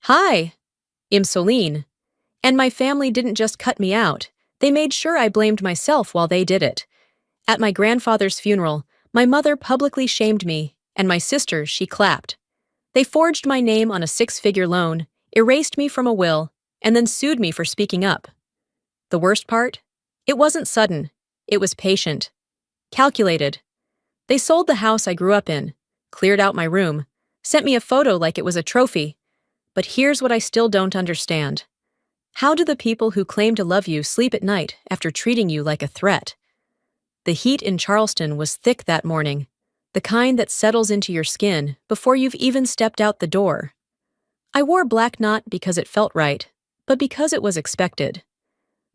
Hi, I'm Celine. And my family didn't just cut me out, they made sure I blamed myself while they did it. At my grandfather's funeral, my mother publicly shamed me, and my sister, she clapped. They forged my name on a six-figure loan, erased me from a will, and then sued me for speaking up. The worst part? It wasn't sudden. It was patient. Calculated. They sold the house I grew up in, cleared out my room, sent me a photo like it was a trophy. But here's what I still don't understand. How do the people who claim to love you sleep at night after treating you like a threat? The heat in Charleston was thick that morning, the kind that settles into your skin before you've even stepped out the door. I wore black not because it felt right, but because it was expected.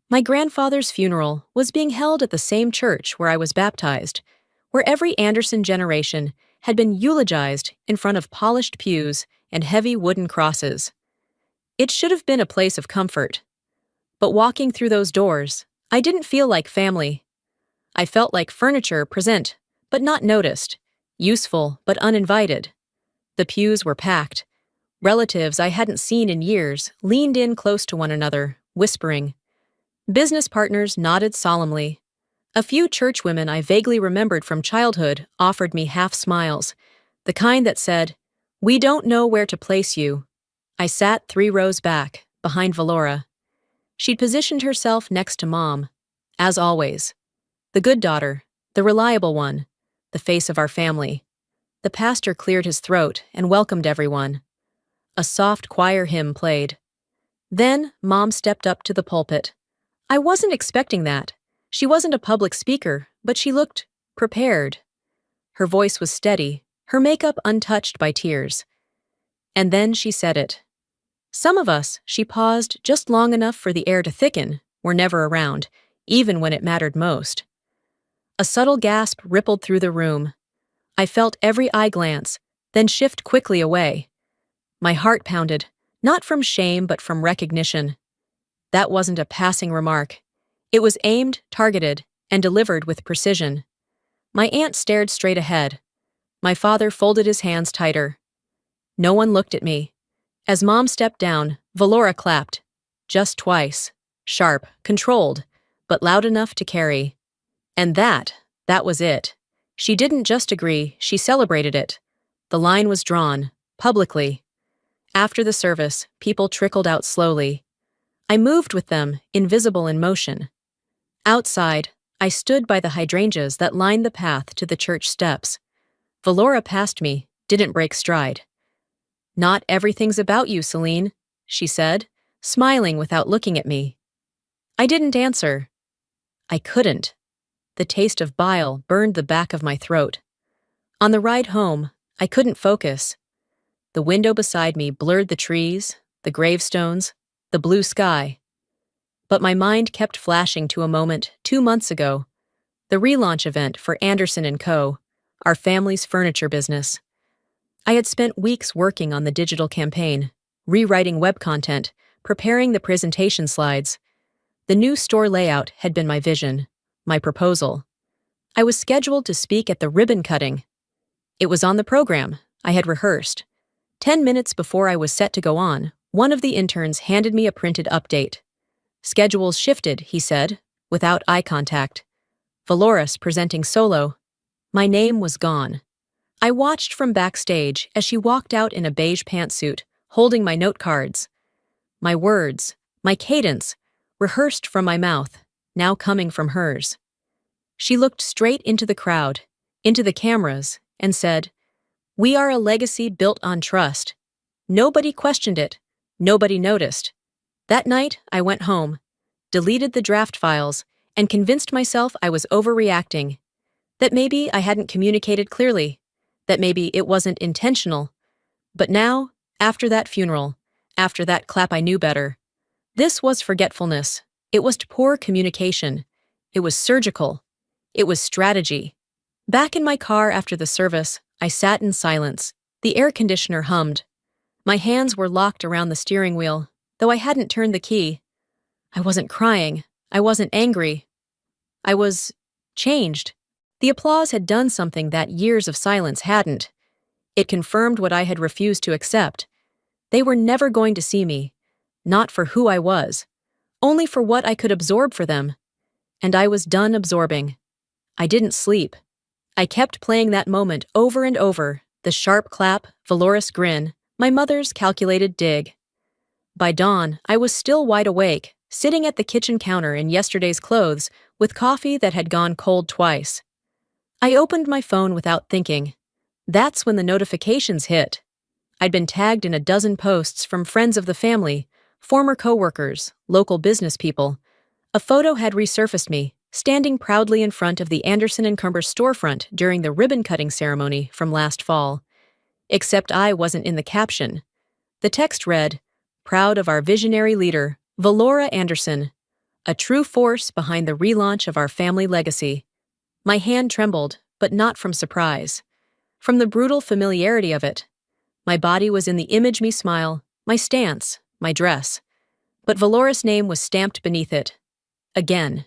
My grandfather's funeral was being held at the same church where I was baptized, where every Anderson generation had been eulogized in front of polished pews and heavy wooden crosses. It should have been a place of comfort. But walking through those doors, I didn't feel like family. I felt like furniture present, but not noticed, useful, but uninvited. The pews were packed. Relatives I hadn't seen in years leaned in close to one another, whispering. Business partners nodded solemnly. A few churchwomen I vaguely remembered from childhood offered me half smiles, the kind that said, "We don't know where to place you." I sat 3 rows back, behind Valora. She'd positioned herself next to Mom, as always. The good daughter, the reliable one, the face of our family. The pastor cleared his throat and welcomed everyone. A soft choir hymn played. Then Mom stepped up to the pulpit. I wasn't expecting that. She wasn't a public speaker, but she looked prepared. Her voice was steady, her makeup untouched by tears. And then she said it. Some of us, she paused just long enough for the air to thicken, were never around, even when it mattered most. A subtle gasp rippled through the room. I felt every eye glance, then shift quickly away. My heart pounded, not from shame but from recognition. That wasn't a passing remark. It was aimed, targeted, and delivered with precision. My aunt stared straight ahead. My father folded his hands tighter. No one looked at me. As Mom stepped down, Valora clapped. Just twice. Sharp, controlled, but loud enough to carry. And that was it. She didn't just agree, she celebrated it. The line was drawn, publicly. After the service, people trickled out slowly. I moved with them, invisible in motion. Outside, I stood by the hydrangeas that lined the path to the church steps. Valora passed me, didn't break stride. Not everything's about you, Celine, she said, smiling without looking at me. I didn't answer. I couldn't. The taste of bile burned the back of my throat. On the ride home, I couldn't focus. The window beside me blurred the trees, the gravestones, the blue sky. But my mind kept flashing to a moment 2 months ago, the relaunch event for Anderson & Co., our family's furniture business. I had spent weeks working on the digital campaign, rewriting web content, preparing the presentation slides. The new store layout had been my vision, my proposal. I was scheduled to speak at the ribbon cutting. It was on the program. I had rehearsed. 10 minutes before I was set to go on, one of the interns handed me a printed update. Schedules shifted, he said, without eye contact. Valoris presenting solo. My name was gone. I watched from backstage as she walked out in a beige pantsuit, holding my note cards. My words, my cadence, rehearsed from my mouth, now coming from hers. She looked straight into the crowd, into the cameras, and said, "We are a legacy built on trust." Nobody questioned it. Nobody noticed. That night, I went home, deleted the draft files, and convinced myself I was overreacting. That maybe I hadn't communicated clearly. That maybe it wasn't intentional. But now, after that funeral, after that clap, I knew better. This was forgetfulness. It was poor communication. It was surgical. It was strategy. Back in my car after the service, I sat in silence. The air conditioner hummed. My hands were locked around the steering wheel, though I hadn't turned the key. I wasn't crying. I wasn't angry. I was changed. The applause had done something that years of silence hadn't. It confirmed what I had refused to accept. They were never going to see me, not for who I was, only for what I could absorb for them. And I was done absorbing. I didn't sleep. I kept playing that moment over and over, the sharp clap, valorous grin, my mother's calculated dig. By dawn, I was still wide awake, sitting at the kitchen counter in yesterday's clothes, with coffee that had gone cold twice. I opened my phone without thinking. That's when the notifications hit. I'd been tagged in a dozen posts from friends of the family, former coworkers, local business people. A photo had resurfaced me, standing proudly in front of the Anderson & Cumber storefront during the ribbon-cutting ceremony from last fall. Except I wasn't in the caption. The text read, "Proud of our visionary leader, Valora Anderson, a true force behind the relaunch of our family legacy." My hand trembled, but not from surprise. From the brutal familiarity of it. My body was in the image me smile, my stance, my dress. But Valora's name was stamped beneath it. Again.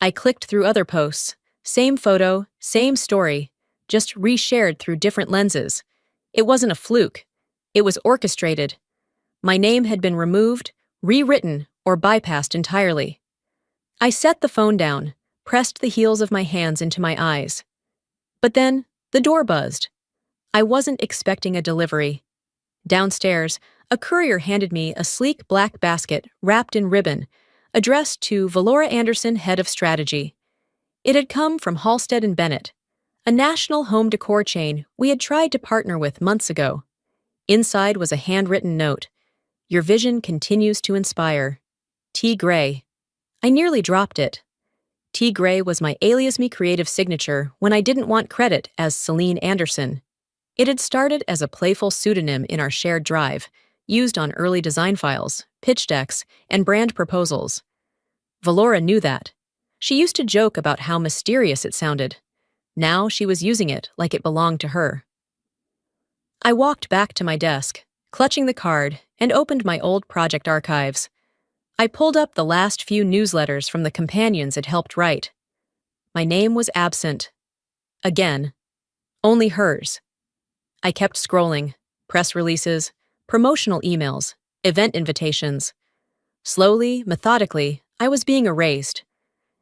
I clicked through other posts. Same photo, same story, just reshared through different lenses. It wasn't a fluke. It was orchestrated. My name had been removed, rewritten, or bypassed entirely. I set the phone down, pressed the heels of my hands into my eyes. But then, the door buzzed. I wasn't expecting a delivery. Downstairs, a courier handed me a sleek black basket wrapped in ribbon, addressed to Valora Anderson, Head of Strategy. It had come from Halstead & Bennett, a national home decor chain we had tried to partner with months ago. Inside was a handwritten note. "Your vision continues to inspire. T. Gray." I nearly dropped it. T. Gray was my alias me creative signature when I didn't want credit as Celine Anderson. It had started as a playful pseudonym in our shared drive, used on early design files, pitch decks, and brand proposals. Valora knew that. She used to joke about how mysterious it sounded. Now she was using it like it belonged to her. I walked back to my desk, clutching the card, and opened my old project archives. I pulled up the last few newsletters from the companions it helped write. My name was absent. Again. Only hers. I kept scrolling. Press releases, promotional emails, event invitations. Slowly, methodically, I was being erased.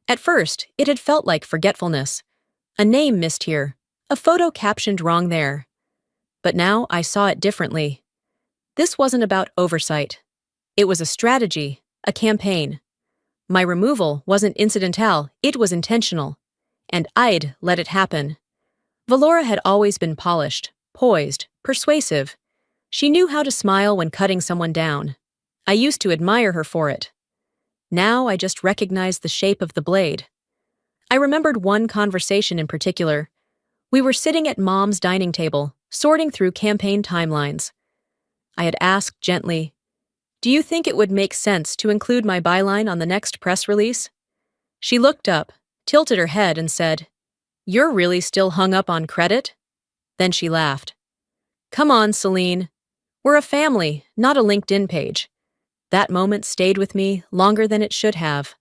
At first, it had felt like forgetfulness. A name missed here, a photo captioned wrong there. But now I saw it differently. This wasn't about oversight. It was a strategy, a campaign. My removal wasn't incidental, it was intentional. And I'd let it happen. Valora had always been polished, poised, persuasive. She knew how to smile when cutting someone down. I used to admire her for it. Now I just recognized the shape of the blade. I remembered one conversation in particular. We were sitting at Mom's dining table, sorting through campaign timelines. I had asked gently, "Do you think it would make sense to include my byline on the next press release?" She looked up, tilted her head, and said, "You're really still hung up on credit?" Then she laughed. "Come on, Celine. We're a family, not a LinkedIn page." That moment stayed with me longer than it should have.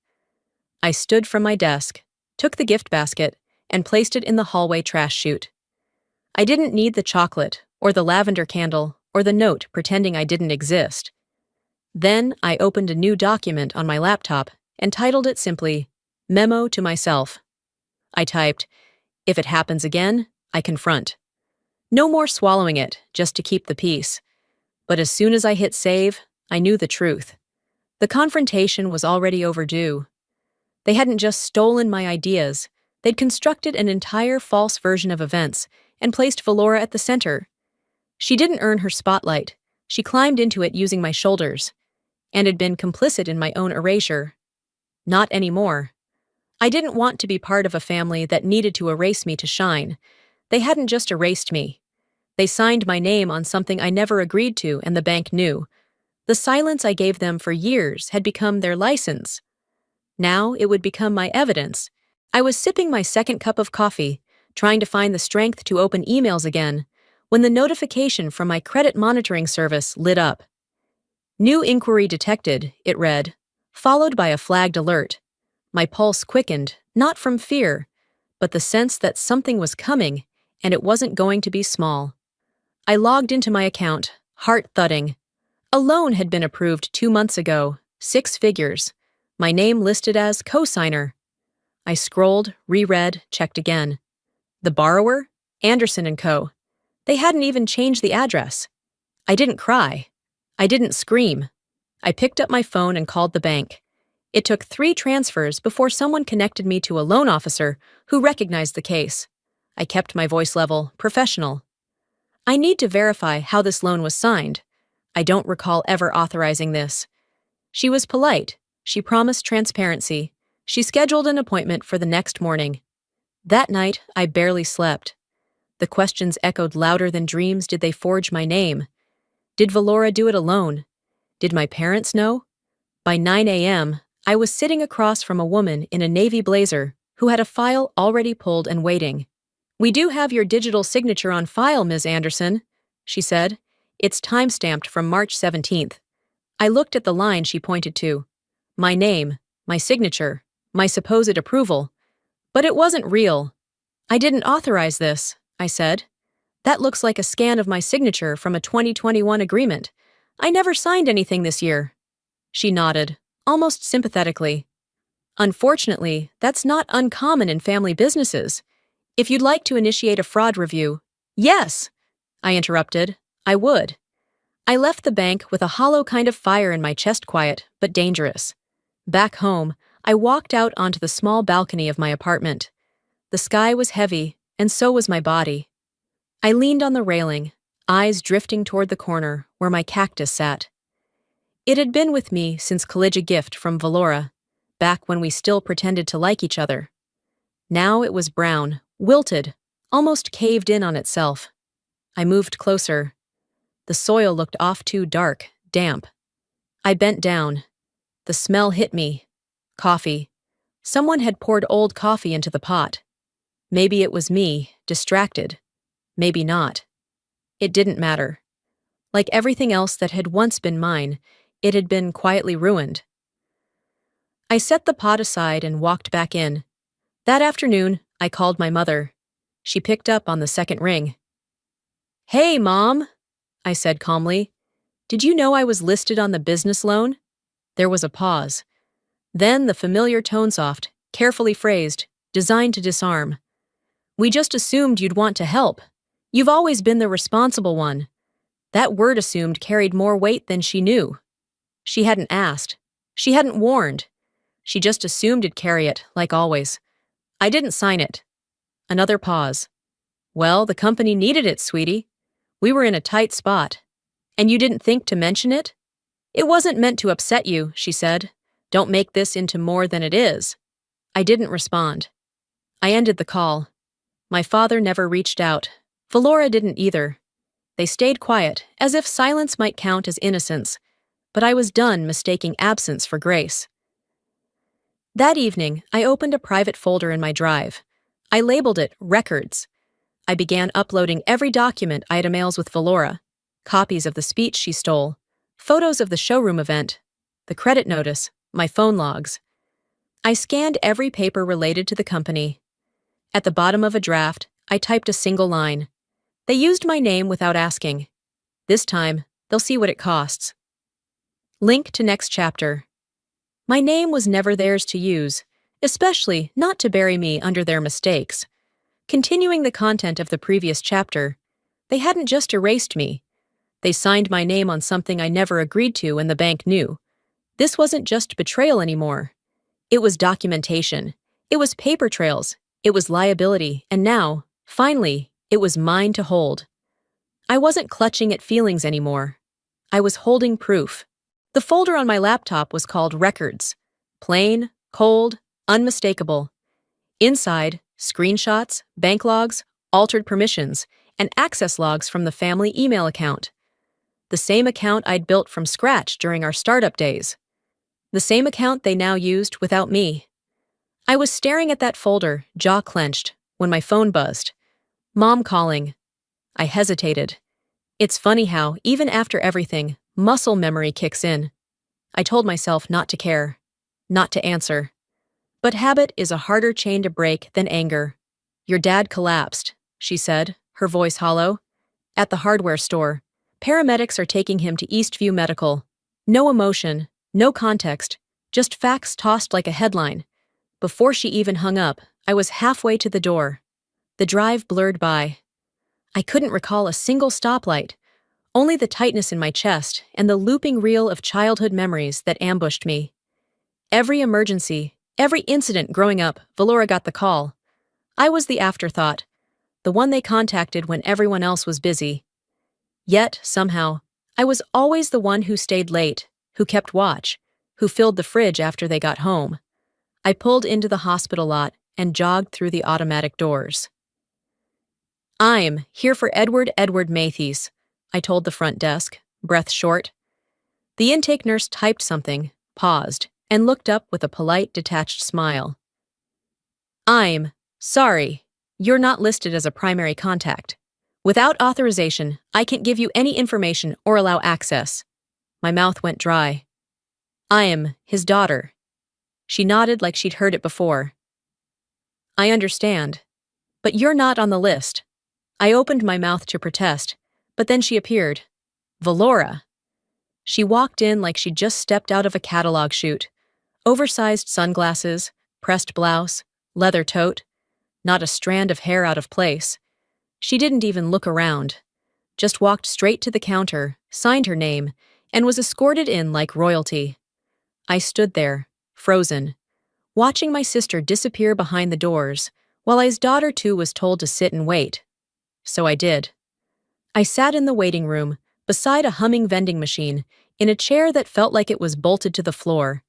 I stood from my desk, took the gift basket, and placed it in the hallway trash chute. I didn't need the chocolate, or the lavender candle, or the note pretending I didn't exist. Then I opened a new document on my laptop and titled it simply, "Memo to Myself." I typed, "If it happens again, I confront." No more swallowing it, just to keep the peace. But as soon as I hit save, I knew the truth. The confrontation was already overdue. They hadn't just stolen my ideas, they'd constructed an entire false version of events and placed Valora at the center. She didn't earn her spotlight, she climbed into it using my shoulders, and had been complicit in my own erasure. Not anymore. I didn't want to be part of a family that needed to erase me to shine. They hadn't just erased me. They signed my name on something I never agreed to, and the bank knew. The silence I gave them for years had become their license. Now it would become my evidence. I was sipping my second cup of coffee, trying to find the strength to open emails again, when the notification from my credit monitoring service lit up. "New inquiry detected," it read, followed by a flagged alert. My pulse quickened, not from fear, but the sense that something was coming, and it wasn't going to be small. I logged into my account, heart thudding. A loan had been approved 2 months ago, 6 figures. My name listed as co-signer. I scrolled, reread, checked again. The borrower? Anderson and Co. They hadn't even changed the address. I didn't cry. I didn't scream. I picked up my phone and called the bank. It took 3 transfers before someone connected me to a loan officer who recognized the case. I kept my voice level, professional. I need to verify how this loan was signed. I don't recall ever authorizing this. She was polite. She promised transparency. She scheduled an appointment for the next morning. That night, I barely slept. The questions echoed louder than dreams. Did they forge my name? Did Valora do it alone? Did my parents know? By 9 a.m., I was sitting across from a woman in a navy blazer who had a file already pulled and waiting. "We do have your digital signature on file, Ms. Anderson," she said. "It's time-stamped from March 17th. I looked at the line she pointed to. My name, my signature, my supposed approval. But it wasn't real. "I didn't authorize this," I said. "That looks like a scan of my signature from a 2021 agreement. I never signed anything this year." She nodded, almost sympathetically. "Unfortunately, that's not uncommon in family businesses. If you'd like to initiate a fraud review—" "Yes," I interrupted. "I would." I left the bank with a hollow kind of fire in my chest, quiet but dangerous. Back home, I walked out onto the small balcony of my apartment. The sky was heavy, and so was my body. I leaned on the railing, eyes drifting toward the corner where my cactus sat. It had been with me since college, a gift from Valora, back when we still pretended to like each other. Now it was brown, wilted, almost caved in on itself. I moved closer. The soil looked off too dark, damp. I bent down. The smell hit me. Coffee. Someone had poured old coffee into the pot. Maybe it was me, distracted. Maybe not. It didn't matter. Like everything else that had once been mine, it had been quietly ruined. I set the pot aside and walked back in. That afternoon, I called my mother. She picked up on the second ring. "Hey, Mom," I said calmly. "Did you know I was listed on the business loan?" There was a pause. Then the familiar tone, soft, carefully phrased, designed to disarm. "We just assumed you'd want to help. You've always been the responsible one." That word assumed carried more weight than she knew. She hadn't asked. She hadn't warned. She just assumed it'd carry it, like always. I didn't sign it. Another pause. "Well, the company needed it, sweetie. We were in a tight spot. And you didn't think to mention it?" "It wasn't meant to upset you," she said. "Don't make this into more than it is." I didn't respond. I ended the call. My father never reached out. Valora didn't either. They stayed quiet, as if silence might count as innocence, but I was done mistaking absence for grace. That evening, I opened a private folder in my drive. I labeled it Records. I began uploading every document I'd emails with Valora, copies of the speech she stole, photos of the showroom event, the credit notice, my phone logs. I scanned every paper related to the company. At the bottom of a draft, I typed a single line. They used my name without asking. This time, they'll see what it costs. Link to next chapter. My name was never theirs to use, especially not to bury me under their mistakes. Continuing the content of the previous chapter, they hadn't just erased me. They signed my name on something I never agreed to and the bank knew. This wasn't just betrayal anymore. It was documentation. It was paper trails. It was liability. And now, finally, it was mine to hold. I wasn't clutching at feelings anymore. I was holding proof. The folder on my laptop was called Records. Plain, cold, unmistakable. Inside, screenshots, bank logs, altered permissions, and access logs from the family email account. The same account I'd built from scratch during our startup days. The same account they now used without me. I was staring at that folder, jaw clenched, when my phone buzzed. Mom calling. I hesitated. It's funny how, even after everything, muscle memory kicks in. I told myself not to care, not to answer. But habit is a harder chain to break than anger. "Your dad collapsed," she said, her voice hollow. "At the hardware store. Paramedics are taking him to Eastview Medical. No emotion, no context, just facts tossed like a headline. Before she even hung up, I was halfway to the door. The drive blurred by. I couldn't recall a single stoplight, only the tightness in my chest and the looping reel of childhood memories that ambushed me. Every emergency, every incident growing up, Valora got the call. I was the afterthought, the one they contacted when everyone else was busy. Yet, somehow, I was always the one who stayed late, who kept watch, who filled the fridge after they got home. I pulled into the hospital lot and jogged through the automatic doors. "I'm here for Edward Matthees," I told the front desk, breath short. The intake nurse typed something, paused, and looked up with a polite, detached smile. "I'm sorry, you're not listed as a primary contact. Without authorization, I can't give you any information or allow access." My mouth went dry. "I am his daughter." She nodded like she'd heard it before. "I understand. But you're not on the list." I opened my mouth to protest, but then she appeared. Valora. She walked in like she'd just stepped out of a catalog shoot. Oversized sunglasses, pressed blouse, leather tote, not a strand of hair out of place. She didn't even look around, just walked straight to the counter, signed her name, and was escorted in like royalty. I stood there, frozen, watching my sister disappear behind the doors, while his daughter too was told to sit and wait. So I did. I sat in the waiting room, beside a humming vending machine, in a chair that felt like it was bolted to the floor.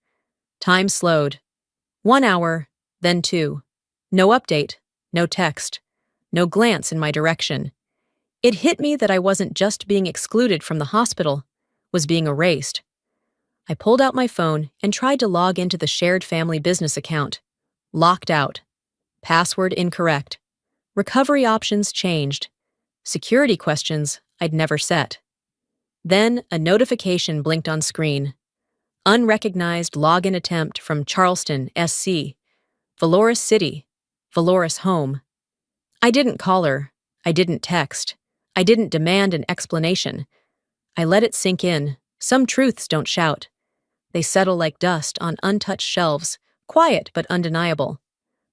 Time slowed. 1 hour, then 2. No update, no text, no glance in my direction. It hit me that I wasn't just being excluded from the hospital, was being erased. I pulled out my phone and tried to log into the shared family business account. Locked out. Password incorrect. Recovery options changed. Security questions I'd never set. Then a notification blinked on screen. Unrecognized login attempt from Charleston, SC. Valoris City. Valoris home. I didn't call her. I didn't text. I didn't demand an explanation. I let it sink in. Some truths don't shout. They settle like dust on untouched shelves, quiet but undeniable.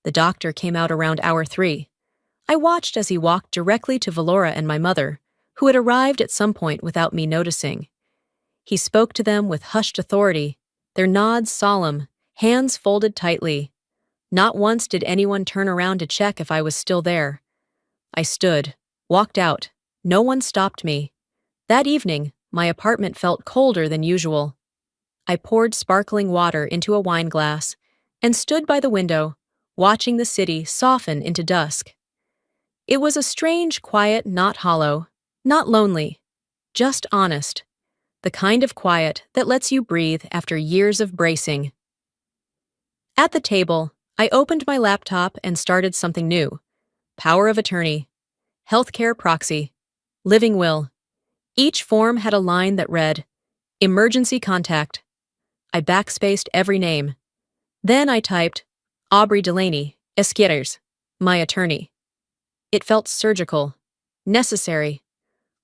The doctor came out around hour 3. I watched as he walked directly to Valora and my mother, who had arrived at some point without me noticing. He spoke to them with hushed authority, their nods solemn, hands folded tightly. Not once did anyone turn around to check if I was still there. I stood, walked out. No one stopped me. That evening, my apartment felt colder than usual. I poured sparkling water into a wine glass and stood by the window, watching the city soften into dusk. It was a strange quiet, not hollow, not lonely, just honest. The kind of quiet that lets you breathe after years of bracing. At the table, I opened my laptop and started something new. Power of attorney, healthcare proxy, living will. Each form had a line that read, "Emergency contact." I backspaced every name. Then I typed, "Aubrey Delaney, Esquires, my attorney." It felt surgical, necessary,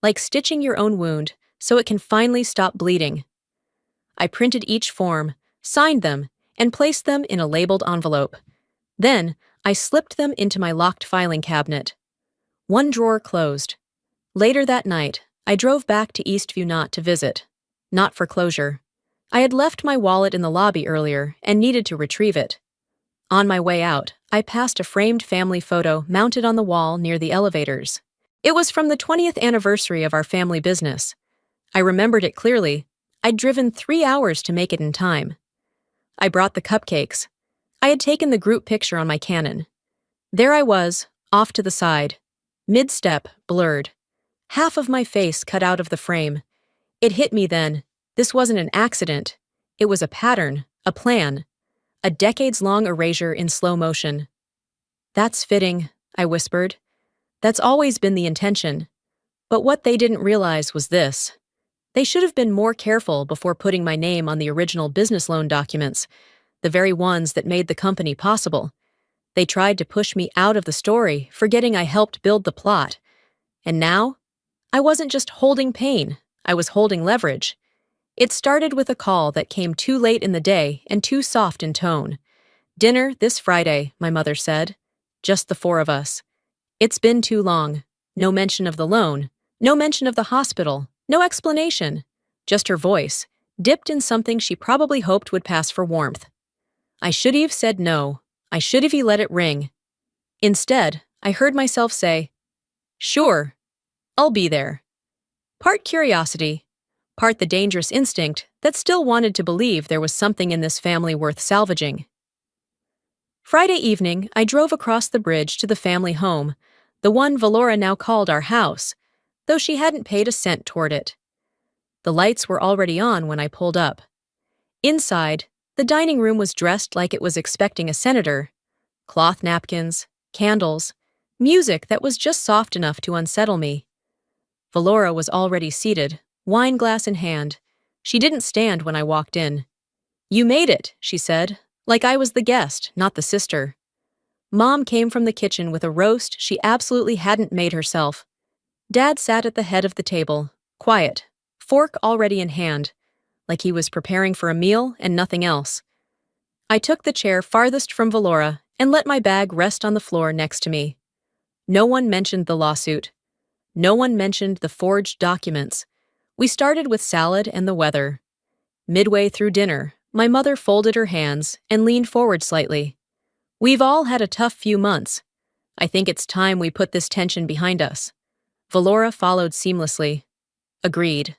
like stitching your own wound so it can finally stop bleeding. I printed each form, signed them, and placed them in a labeled envelope. Then, I slipped them into my locked filing cabinet. One drawer closed. Later that night, I drove back to Eastview Knott to visit. Not for closure. I had left my wallet in the lobby earlier and needed to retrieve it. On my way out, I passed a framed family photo mounted on the wall near the elevators. It was from the 20th anniversary of our family business. I remembered it clearly. I'd driven 3 hours to make it in time. I brought the cupcakes. I had taken the group picture on my Canon. There I was, off to the side. Mid-step, blurred. Half of my face cut out of the frame. It hit me then. This wasn't an accident. It was a pattern, a plan. A decades-long erasure in slow motion. "That's fitting," I whispered. "That's always been the intention." But what they didn't realize was this. They should have been more careful before putting my name on the original business loan documents, the very ones that made the company possible. They tried to push me out of the story, forgetting I helped build the plot. And now, I wasn't just holding pain, I was holding leverage. It started with a call that came too late in the day and too soft in tone. "Dinner this Friday," my mother said. "Just the four of us. It's been too long." No mention of the loan, no mention of the hospital, no explanation. Just her voice, dipped in something she probably hoped would pass for warmth. I should have said no. I should have let it ring. Instead, I heard myself say, "Sure, I'll be there." Part curiosity, part the dangerous instinct that still wanted to believe there was something in this family worth salvaging. Friday evening, I drove across the bridge to the family home, the one Valora now called our house, though she hadn't paid a cent toward it. The lights were already on when I pulled up. Inside, the dining room was dressed like it was expecting a senator. Cloth napkins, candles, music that was just soft enough to unsettle me. Valora was already seated, wine glass in hand. She didn't stand when I walked in. "You made it," she said, like I was the guest, not the sister. Mom came from the kitchen with a roast she absolutely hadn't made herself. Dad sat at the head of the table, quiet, fork already in hand, like he was preparing for a meal and nothing else. I took the chair farthest from Valora and let my bag rest on the floor next to me. No one mentioned the lawsuit. No one mentioned the forged documents. We started with salad and the weather. Midway through dinner, my mother folded her hands and leaned forward slightly. "We've all had a tough few months. I think it's time we put this tension behind us." Valora followed seamlessly. "Agreed.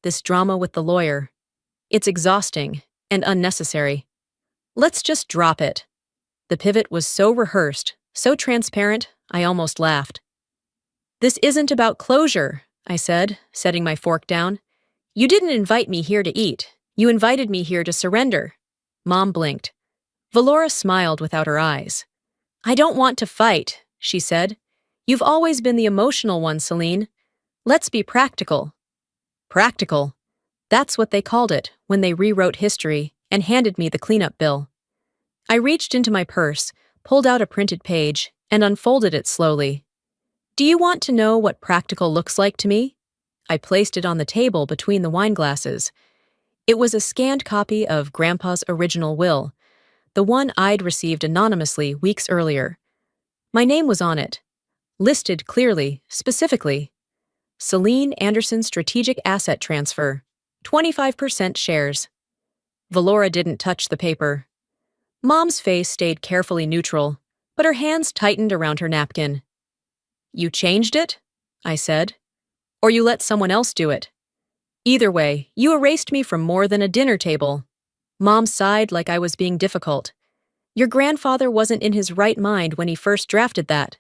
This drama with the lawyer. It's exhausting and unnecessary. Let's just drop it." The pivot was so rehearsed, so transparent, I almost laughed. "This isn't about closure," I said, setting my fork down. "You didn't invite me here to eat. You invited me here to surrender." Mom blinked. Valora smiled without her eyes. "I don't want to fight," she said. "You've always been the emotional one, Celine. Let's be practical." Practical. That's what they called it when they rewrote history and handed me the cleanup bill. I reached into my purse, pulled out a printed page, and unfolded it slowly. "Do you want to know what practical looks like to me?" I placed it on the table between the wine glasses. It was a scanned copy of Grandpa's original will, the one I'd received anonymously weeks earlier. My name was on it, listed clearly, specifically. Celine Anderson Strategic Asset Transfer, 25% shares. Valora didn't touch the paper. Mom's face stayed carefully neutral, but her hands tightened around her napkin. "You changed it?" I said. "Or you let someone else do it? Either way, you erased me from more than a dinner table." Mom sighed like I was being difficult. "Your grandfather wasn't in his right mind when he first drafted that."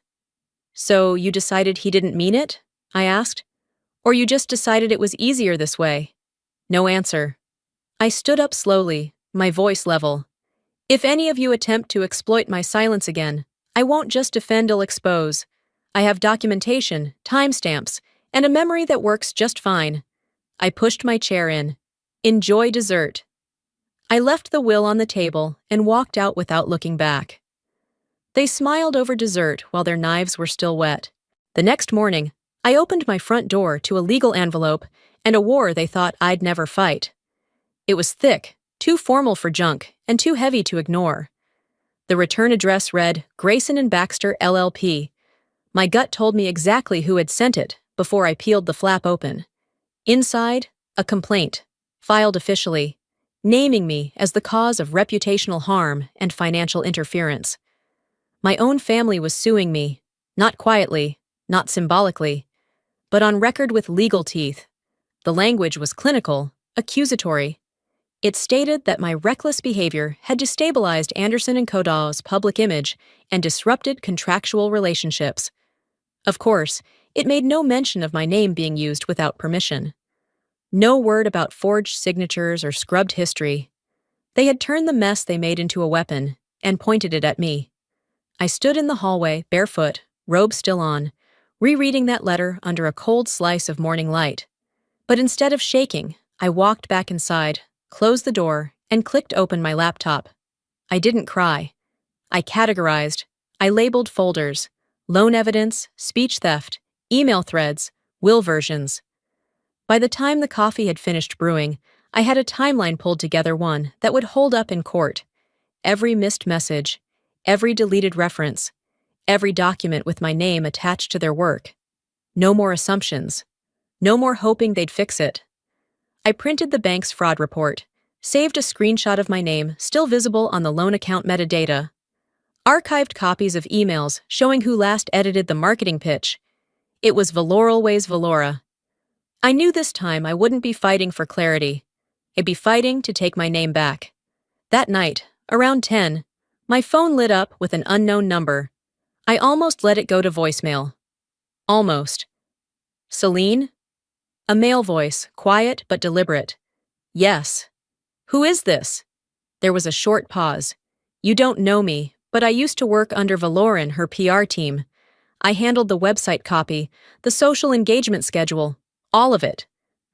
"So you decided he didn't mean it?" I asked. "Or you just decided it was easier this way?" No answer. I stood up slowly, my voice level. "If any of you attempt to exploit my silence again, I won't just defend, I'll expose. I have documentation, timestamps, and a memory that works just fine." I pushed my chair in. "Enjoy dessert." I left the will on the table and walked out without looking back. They smiled over dessert while their knives were still wet. The next morning, I opened my front door to a legal envelope and a war they thought I'd never fight. It was thick, too formal for junk, and too heavy to ignore. The return address read Grayson and Baxter, LLP. My gut told me exactly who had sent it before I peeled the flap open. Inside, a complaint, filed officially, naming me as the cause of reputational harm and financial interference. My own family was suing me, not quietly, not symbolically, but on record with legal teeth. The language was clinical, accusatory. It stated that my reckless behavior had destabilized Anderson & Kodal's public image and disrupted contractual relationships. Of course, it made no mention of my name being used without permission. No word about forged signatures or scrubbed history. They had turned the mess they made into a weapon and pointed it at me. I stood in the hallway, barefoot, robe still on, rereading that letter under a cold slice of morning light. But instead of shaking, I walked back inside, closed the door, and clicked open my laptop. I didn't cry. I categorized. I labeled folders: loan evidence, speech theft, email threads, Will versions. By the time the coffee had finished brewing, I had a timeline pulled together, one that would hold up in court. Every missed message, every deleted reference, every document with my name attached to their work. No more assumptions. No more hoping they'd fix it. I printed the bank's fraud report, saved a screenshot of my name still visible on the loan account metadata, archived copies of emails showing who last edited the marketing pitch. It was Valor always Valora. I knew this time I wouldn't be fighting for clarity. I'd be fighting to take my name back. That night, around 10, my phone lit up with an unknown number. I almost let it go to voicemail. Almost. Celine? A male voice, quiet but deliberate. Yes. Who is this? There was a short pause. You don't know me, but I used to work under Valoran, her PR team. I handled the website copy, the social engagement schedule, all of it.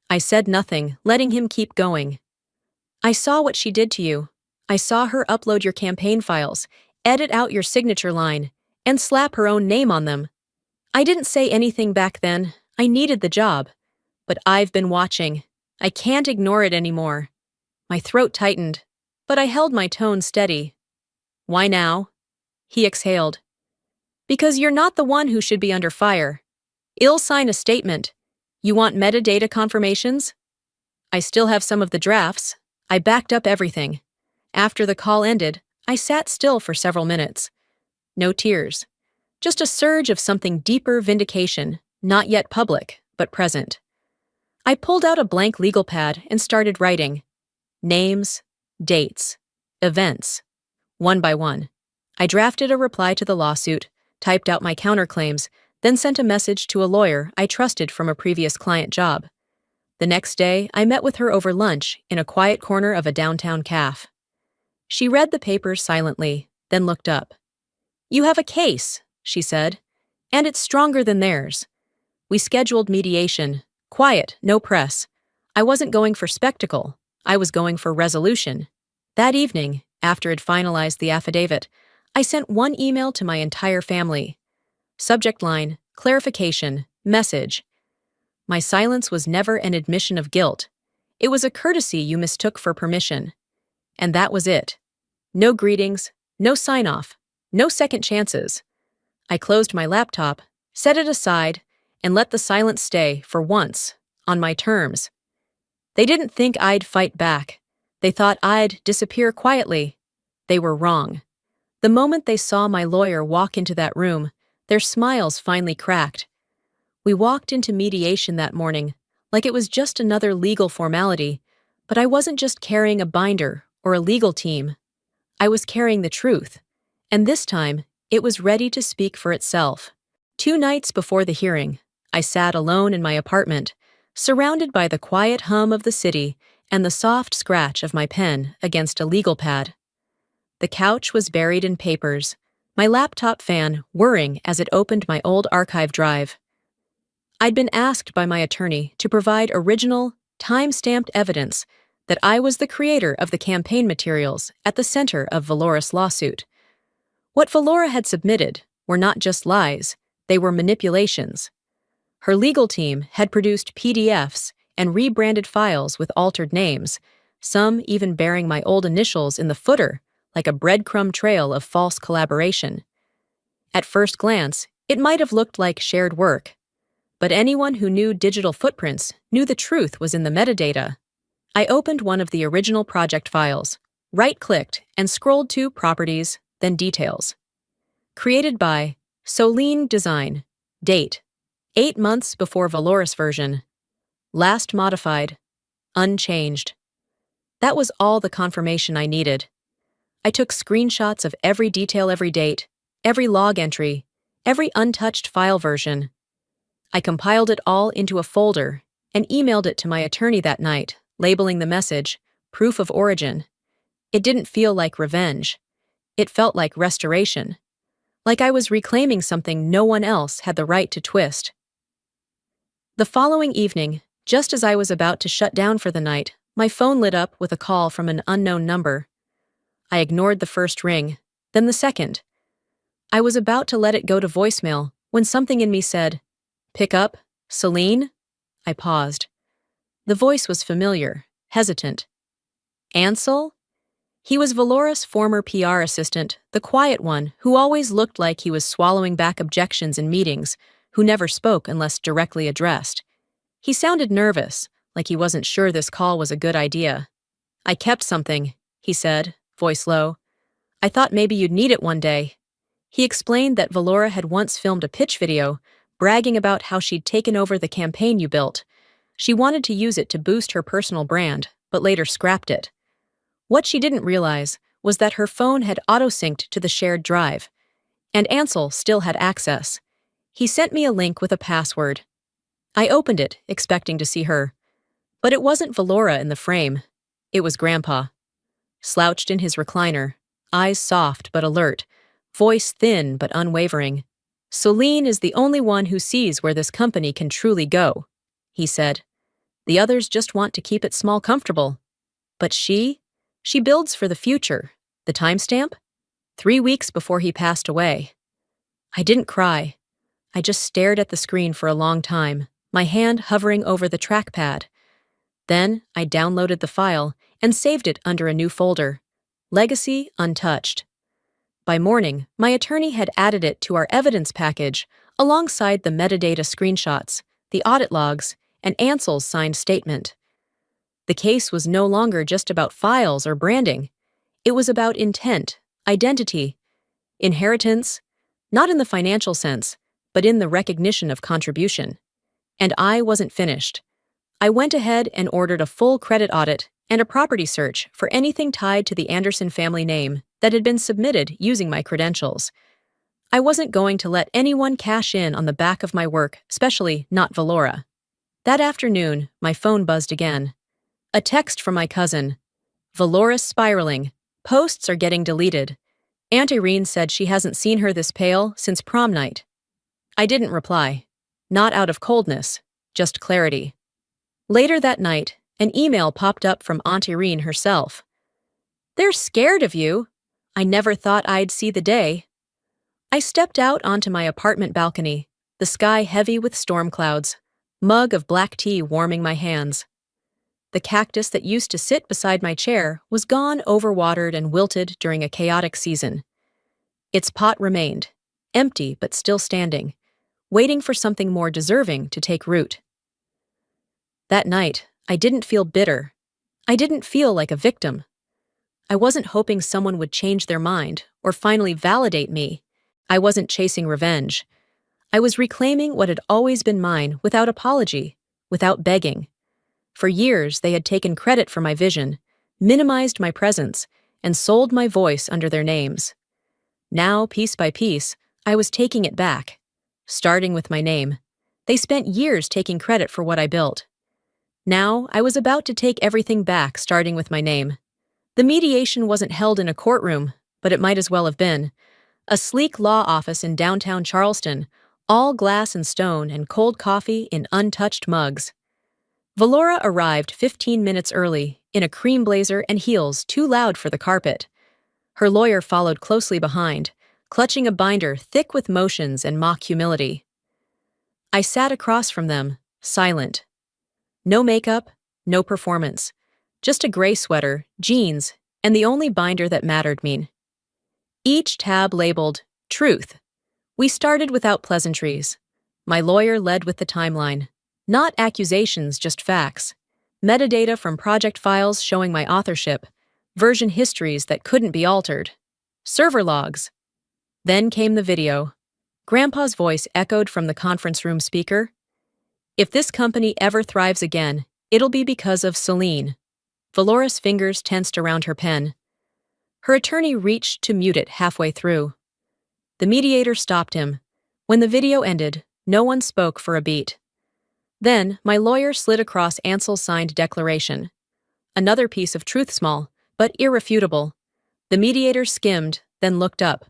I said nothing, letting him keep going. I saw what she did to you. I saw her upload your campaign files, edit out your signature line, and slap her own name on them. I didn't say anything back then. I needed the job. But I've been watching. I can't ignore it anymore. My throat tightened, but I held my tone steady. Why now? He exhaled. Because you're not the one who should be under fire. I'll sign a statement. You want metadata confirmations? I still have some of the drafts. I backed up everything. After the call ended, I sat still for several minutes. No tears. Just a surge of something deeper, vindication, not yet public, but present. I pulled out a blank legal pad and started writing. Names, dates, events. One by one. I drafted a reply to the lawsuit, typed out my counterclaims, then sent a message to a lawyer I trusted from a previous client job. The next day, I met with her over lunch in a quiet corner of a downtown cafe. She read the papers silently, then looked up. You have a case, she said, and it's stronger than theirs. We scheduled mediation. Quiet, no press. I wasn't going for spectacle. I was going for resolution. That evening, after I'd finalized the affidavit, I sent one email to my entire family. Subject line, clarification, message. My silence was never an admission of guilt. It was a courtesy you mistook for permission. And that was it. No greetings, no sign-off, no second chances. I closed my laptop, set it aside, and let the silence stay, for once, on my terms. They didn't think I'd fight back. They thought I'd disappear quietly. They were wrong. The moment they saw my lawyer walk into that room, their smiles finally cracked. We walked into mediation that morning, like it was just another legal formality, but I wasn't just carrying a binder or a legal team. I was carrying the truth, and this time, it was ready to speak for itself. 2 nights before the hearing, I sat alone in my apartment, surrounded by the quiet hum of the city and the soft scratch of my pen against a legal pad. The couch was buried in papers, my laptop fan whirring as it opened my old archive drive. I'd been asked by my attorney to provide original, time-stamped evidence that I was the creator of the campaign materials at the center of Valora's lawsuit. What Valora had submitted were not just lies, they were manipulations. Her legal team had produced PDFs and rebranded files with altered names, some even bearing my old initials in the footer, like a breadcrumb trail of false collaboration. At first glance, it might have looked like shared work, but anyone who knew digital footprints knew the truth was in the metadata. I opened one of the original project files, right-clicked, and scrolled to Properties, then Details. Created by Celine Design. Date: 8 months before Valoris version. Last modified. Unchanged. That was all the confirmation I needed. I took screenshots of every detail, every date, every log entry, every untouched file version. I compiled it all into a folder and emailed it to my attorney that night, labeling the message, Proof of Origin. It didn't feel like revenge. It felt like restoration. Like I was reclaiming something no one else had the right to twist. The following evening, just as I was about to shut down for the night, my phone lit up with a call from an unknown number. I ignored the first ring, then the second. I was about to let it go to voicemail when something in me said, "Pick up, Celine? I paused. The voice was familiar, hesitant. Ansel? He was Valora's former PR assistant, the quiet one who always looked like he was swallowing back objections in meetings, who never spoke unless directly addressed. He sounded nervous, like he wasn't sure this call was a good idea. I kept something, he said, voice low. I thought maybe you'd need it one day. He explained that Valora had once filmed a pitch video, bragging about how she'd taken over the campaign you built. She wanted to use it to boost her personal brand, but later scrapped it. What she didn't realize was that her phone had auto-synced to the shared drive, and Ansel still had access. He sent me a link with a password. I opened it, expecting to see her. But it wasn't Valora in the frame. It was Grandpa. Slouched in his recliner, eyes soft but alert, voice thin but unwavering. Celine is the only one who sees where this company can truly go, he said. The others just want to keep it small comfortable. But she builds for the future. The timestamp? 3 weeks before he passed away. I didn't cry. I just stared at the screen for a long time, my hand hovering over the trackpad. Then I downloaded the file and saved it under a new folder. Legacy untouched. By morning, my attorney had added it to our evidence package alongside the metadata screenshots, the audit logs, and Ansel's signed statement. The case was no longer just about files or branding. It was about intent, identity, inheritance, not in the financial sense, but in the recognition of contribution. And I wasn't finished. I went ahead and ordered a full credit audit and a property search for anything tied to the Anderson family name that had been submitted using my credentials. I wasn't going to let anyone cash in on the back of my work, especially not Valora. That afternoon, my phone buzzed again. A text from my cousin. Valora's spiraling. Posts are getting deleted. Aunt Irene said she hasn't seen her this pale since prom night. I didn't reply. Not out of coldness, just clarity. Later that night, an email popped up from Aunt Irene herself. They're scared of you. I never thought I'd see the day. I stepped out onto my apartment balcony, the sky heavy with storm clouds, mug of black tea warming my hands. The cactus that used to sit beside my chair was gone, overwatered and wilted during a chaotic season. Its pot remained, empty but still standing, waiting for something more deserving to take root. That night, I didn't feel bitter. I didn't feel like a victim. I wasn't hoping someone would change their mind or finally validate me. I wasn't chasing revenge. I was reclaiming what had always been mine without apology, without begging. For years, they had taken credit for my vision, minimized my presence, and sold my voice under their names. Now, piece by piece, I was taking it back, starting with my name. They spent years taking credit for what I built. Now, I was about to take everything back, starting with my name. The mediation wasn't held in a courtroom, but it might as well have been. A sleek law office in downtown Charleston, all glass and stone and cold coffee in untouched mugs. Valora arrived 15 minutes early, in a cream blazer and heels too loud for the carpet. Her lawyer followed closely behind, clutching a binder thick with motions and mock humility. I sat across from them, silent. No makeup, no performance. Just a gray sweater, jeans, and the only binder that mattered me. Each tab labeled, Truth. We started without pleasantries. My lawyer led with the timeline. Not accusations, just facts. Metadata from project files showing my authorship. Version histories that couldn't be altered. Server logs. Then came the video. Grandpa's voice echoed from the conference room speaker. If this company ever thrives again, it'll be because of Celine. Valora's fingers tensed around her pen. Her attorney reached to mute it halfway through. The mediator stopped him. When the video ended, no one spoke for a beat. Then, my lawyer slid across Ansel's signed declaration. Another piece of truth, small, but irrefutable. The mediator skimmed, then looked up.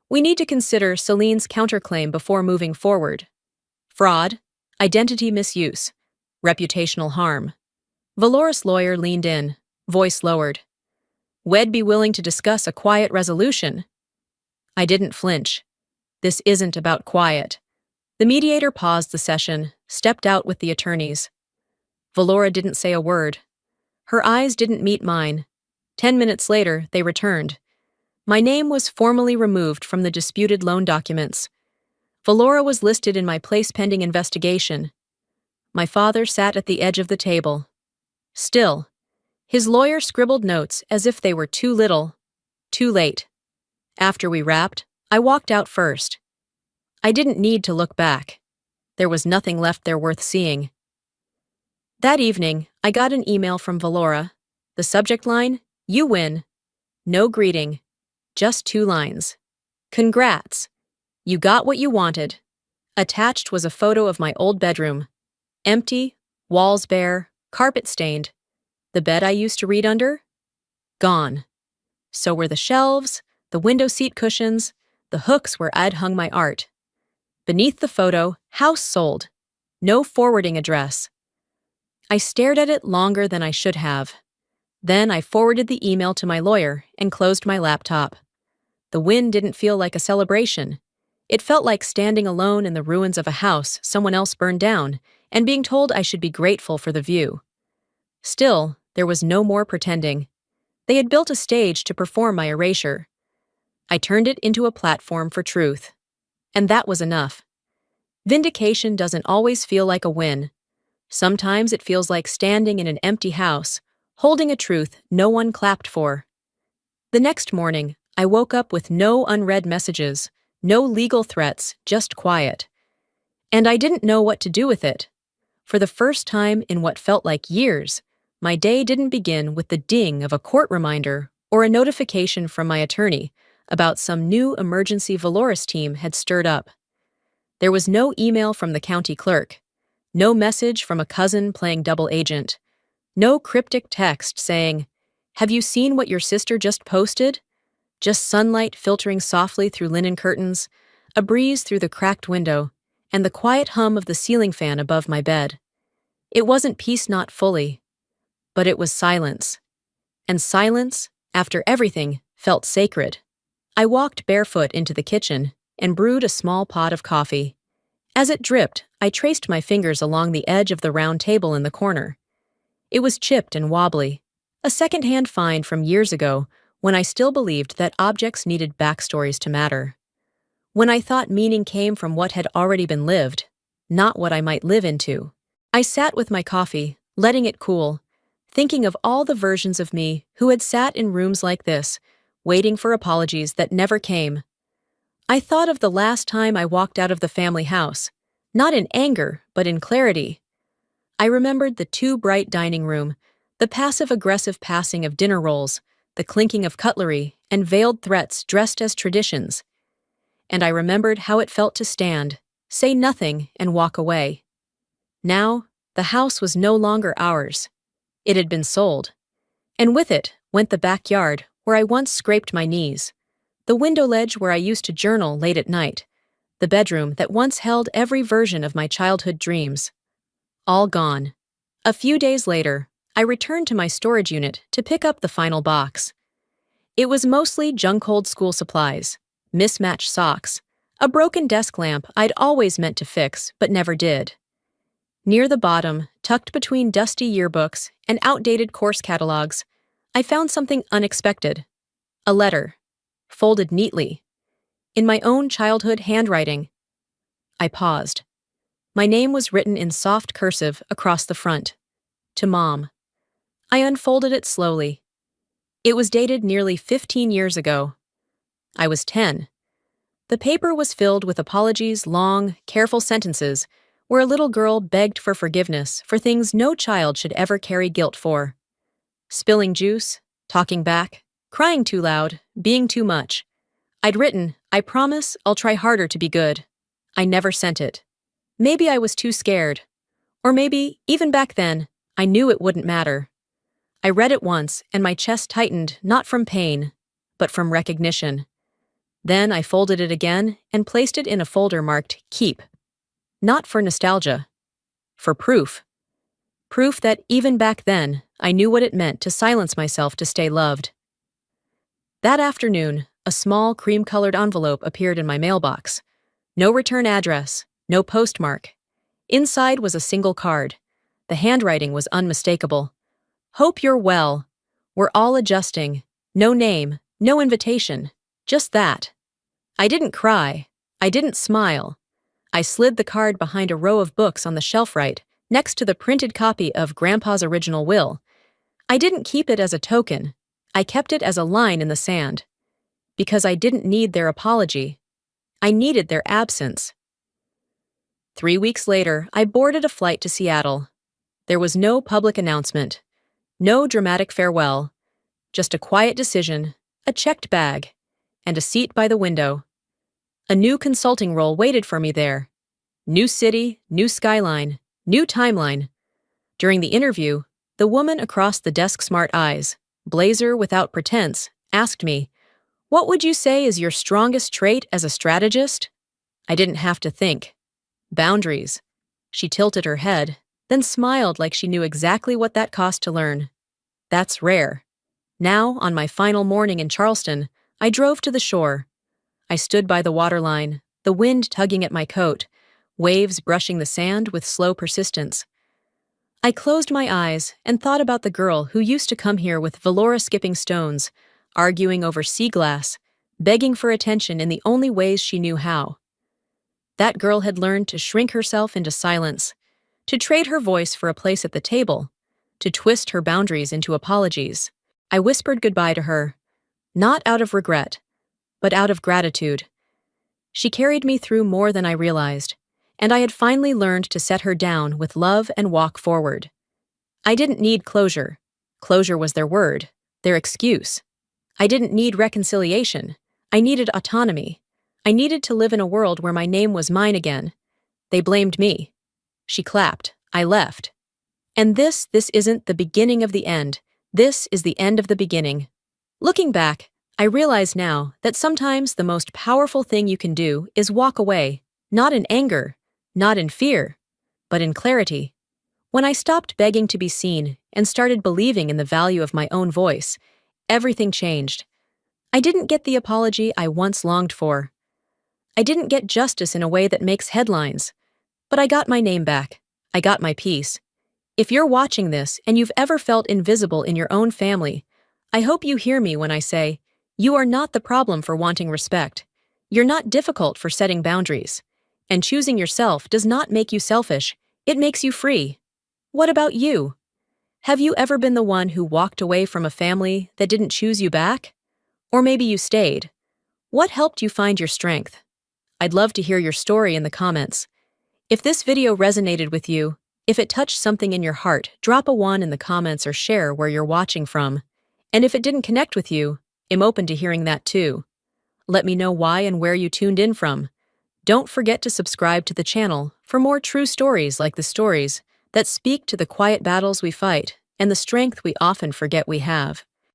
We need to consider Celine's counterclaim before moving forward. Fraud, identity misuse, reputational harm. Valora's lawyer leaned in, voice lowered. We'd be willing to discuss a quiet resolution. I didn't flinch. This isn't about quiet. The mediator paused the session, stepped out with the attorneys. Valora didn't say a word. Her eyes didn't meet mine. 10 minutes later, they returned. My name was formally removed from the disputed loan documents. Valora was listed in my place pending investigation. My father sat at the edge of the table. Still, his lawyer scribbled notes as if they were too little, too late. After we wrapped, I walked out first. I didn't need to look back. There was nothing left there worth seeing. That evening, I got an email from Valora. The subject line, "You win." No greeting. Just 2 lines. "Congrats. You got what you wanted." Attached was a photo of my old bedroom. Empty, walls bare, carpet stained. The bed I used to read under? Gone. So were the shelves, the window seat cushions, the hooks where I'd hung my art. Beneath the photo, "House sold." No forwarding address. I stared at it longer than I should have. Then I forwarded the email to my lawyer and closed my laptop. The win didn't feel like a celebration. It felt like standing alone in the ruins of a house someone else burned down and being told I should be grateful for the view. Still, there was no more pretending. They had built a stage to perform my erasure. I turned it into a platform for truth. And that was enough. Vindication doesn't always feel like a win. Sometimes it feels like standing in an empty house, holding a truth no one clapped for. The next morning, I woke up with no unread messages, no legal threats, just quiet. And I didn't know what to do with it. For the first time in what felt like years, my day didn't begin with the ding of a court reminder or a notification from my attorney about some new emergency Valoris team had stirred up. There was no email from the county clerk, no message from a cousin playing double agent, no cryptic text saying, "Have you seen what your sister just posted?" Just sunlight filtering softly through linen curtains, a breeze through the cracked window, and the quiet hum of the ceiling fan above my bed. It wasn't peace, not fully, but it was silence. And silence, after everything, felt sacred. I walked barefoot into the kitchen and brewed a small pot of coffee. As it dripped, I traced my fingers along the edge of the round table in the corner. It was chipped and wobbly, a second-hand find from years ago when I still believed that objects needed backstories to matter. When I thought meaning came from what had already been lived, not what I might live into. I sat with my coffee, letting it cool, thinking of all the versions of me who had sat in rooms like this, waiting for apologies that never came. I thought of the last time I walked out of the family house, not in anger, but in clarity. I remembered the too bright dining room, the passive-aggressive passing of dinner rolls, the clinking of cutlery, and veiled threats dressed as traditions. And I remembered how it felt to stand, say nothing, and walk away. Now, the house was no longer ours. It had been sold. And with it went the backyard where I once scraped my knees, the window ledge where I used to journal late at night, the bedroom that once held every version of my childhood dreams. All gone. A few days later, I returned to my storage unit to pick up the final box. It was mostly junk-old school supplies, mismatched socks, a broken desk lamp I'd always meant to fix but never did. Near the bottom, tucked between dusty yearbooks and outdated course catalogs, I found something unexpected. A letter, folded neatly, in my own childhood handwriting. I paused. My name was written in soft cursive across the front. To Mom. I unfolded it slowly. It was dated nearly 15 years ago. I was 10. The paper was filled with apologies, long, careful sentences where a little girl begged for forgiveness for things no child should ever carry guilt for. Spilling juice, talking back, crying too loud, being too much. I'd written, "I promise I'll try harder to be good." I never sent it. Maybe I was too scared. Or maybe, even back then, I knew it wouldn't matter. I read it once and my chest tightened not from pain, but from recognition. Then I folded it again and placed it in a folder marked Keep. Not for nostalgia. For proof. Proof that even back then, I knew what it meant to silence myself to stay loved. That afternoon, a small cream-colored envelope appeared in my mailbox. No return address, No postmark. Inside was a single card. The handwriting was unmistakable. Hope you're well. We're all adjusting. No name, no invitation. Just that. I didn't cry. I didn't smile. I slid the card behind a row of books on the shelf right, next to the printed copy of Grandpa's original will. I didn't keep it as a token. I kept it as a line in the sand. Because I didn't need their apology. I needed their absence. 3 weeks later, I boarded a flight to Seattle. There was no public announcement, no dramatic farewell, just a quiet decision, a checked bag, and a seat by the window. A new consulting role waited for me there. New city, new skyline, new timeline. During the interview, the woman across the desk's smart eyes, blazer without pretense, asked me, "What would you say is your strongest trait as a strategist?" I didn't have to think. Boundaries. She tilted her head, then smiled like she knew exactly what that cost to learn. That's rare. Now, on my final morning in Charleston, I drove to the shore. I stood by the waterline, the wind tugging at my coat, waves brushing the sand with slow persistence. I closed my eyes and thought about the girl who used to come here with Valora-skipping stones, arguing over sea glass, begging for attention in the only ways she knew how. That girl had learned to shrink herself into silence, to trade her voice for a place at the table, to twist her boundaries into apologies. I whispered goodbye to her, not out of regret, but out of gratitude. She carried me through more than I realized, and I had finally learned to set her down with love and walk forward. I didn't need closure. Closure was their word, their excuse. I didn't need reconciliation. I needed autonomy. I needed to live in a world where my name was mine again. They blamed me. She clapped. I left. And this isn't the beginning of the end. This is the end of the beginning. Looking back, I realize now that sometimes the most powerful thing you can do is walk away, not in anger, not in fear, but in clarity. When I stopped begging to be seen and started believing in the value of my own voice, everything changed. I didn't get the apology I once longed for. I didn't get justice in a way that makes headlines, but I got my name back. I got my peace. If you're watching this and you've ever felt invisible in your own family, I hope you hear me when I say, you are not the problem for wanting respect. You're not difficult for setting boundaries. And choosing yourself does not make you selfish, it makes you free. What about you? Have you ever been the one who walked away from a family that didn't choose you back? Or maybe you stayed. What helped you find your strength? I'd love to hear your story in the comments. If this video resonated with you, if it touched something in your heart, drop a 1 in the comments or share where you're watching from. And if it didn't connect with you, I'm open to hearing that too. Let me know why and where you tuned in from. Don't forget to subscribe to the channel for more true stories like the stories that speak to the quiet battles we fight and the strength we often forget we have.